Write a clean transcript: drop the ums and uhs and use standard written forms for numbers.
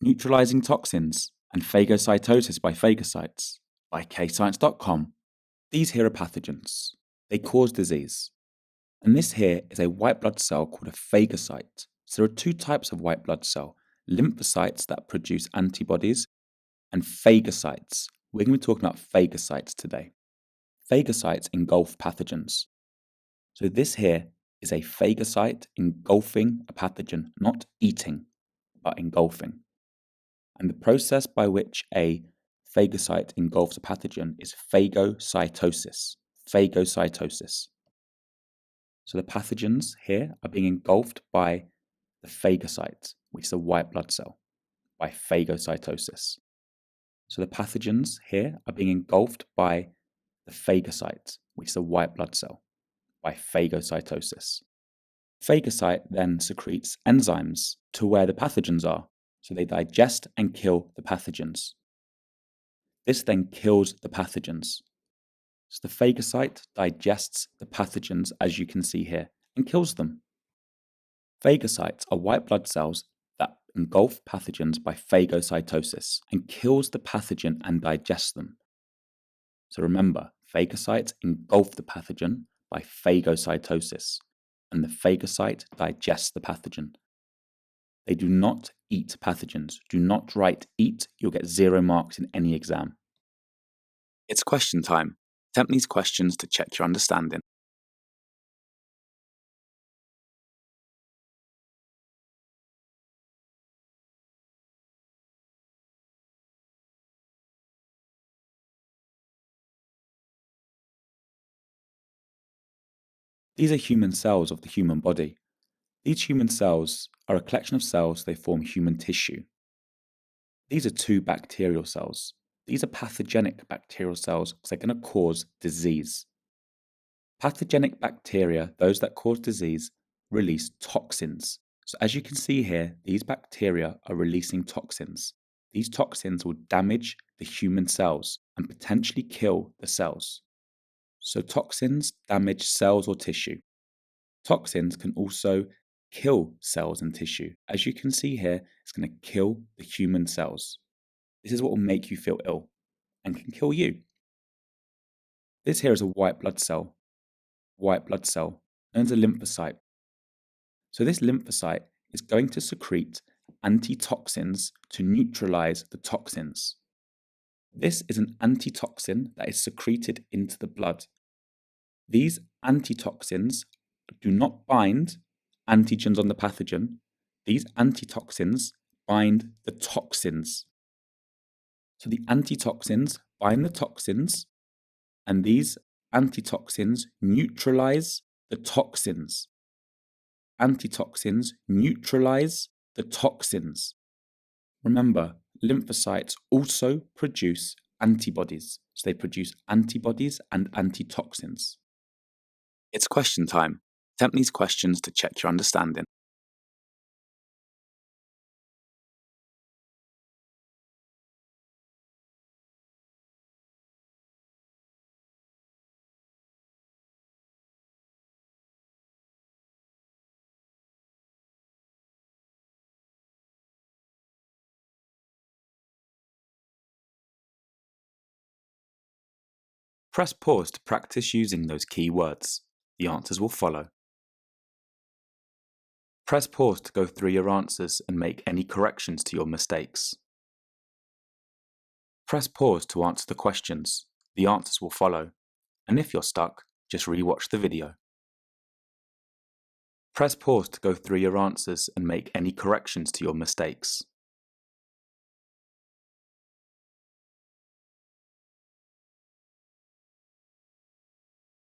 Neutralising Toxins and Phagocytosis by Phagocytes by KayScience.com. These here are pathogens. They cause disease. And this here is a white blood cell called a phagocyte. So there are two types of white blood cell, lymphocytes that produce antibodies and phagocytes. We're going to be talking about phagocytes today. Phagocytes engulf pathogens. So this here is a phagocyte engulfing a pathogen, not eating, but engulfing. And the process by which a phagocyte engulfs a pathogen is phagocytosis. Phagocytosis. So the pathogens here are being engulfed by the phagocyte, which is a white blood cell, by phagocytosis. So the pathogens here are being engulfed by the phagocyte, which is a white blood cell, by phagocytosis. Phagocyte then secretes enzymes to where the pathogens are, so they digest and kill the pathogens. This then kills the pathogens. So the phagocyte digests the pathogens, as you can see here, and kills them. Phagocytes are white blood cells that engulf pathogens by phagocytosis and kills the pathogen and digests them. So remember, phagocytes engulf the pathogen by phagocytosis, and the phagocyte digests the pathogen. They do not eat pathogens. Do not write eat, you'll get 0 marks in any exam. It's question time. Attempt these questions to check your understanding. These are human cells of the human body. These human cells are a collection of cells, they form human tissue. These are 2 bacterial cells. These are pathogenic bacterial cells because they're going to cause disease. Pathogenic bacteria, those that cause disease, release toxins. So as you can see here, these bacteria are releasing toxins. These toxins will damage the human cells and potentially kill the cells. So toxins damage cells or tissue. Toxins can also kill cells and tissue. As you can see here, it's going to kill the human cells. This is what will make you feel ill and can kill you. This here is a white blood cell, known as a lymphocyte. So this lymphocyte is going to secrete antitoxins to neutralize the toxins. This is an antitoxin that is secreted into the blood. These antitoxins do not bind antigens on the pathogen. These antitoxins bind the toxins. So the antitoxins bind the toxins, and these antitoxins neutralize the toxins. Antitoxins neutralize the toxins. Remember, lymphocytes also produce antibodies. So they produce antibodies and antitoxins. It's question time. Attempt these questions to check your understanding. Press pause to practice using those key words. The answers will follow. Press pause to go through your answers and make any corrections to your mistakes. Press pause to answer the questions. The answers will follow. And if you're stuck, just re-watch the video. Press pause to go through your answers and make any corrections to your mistakes.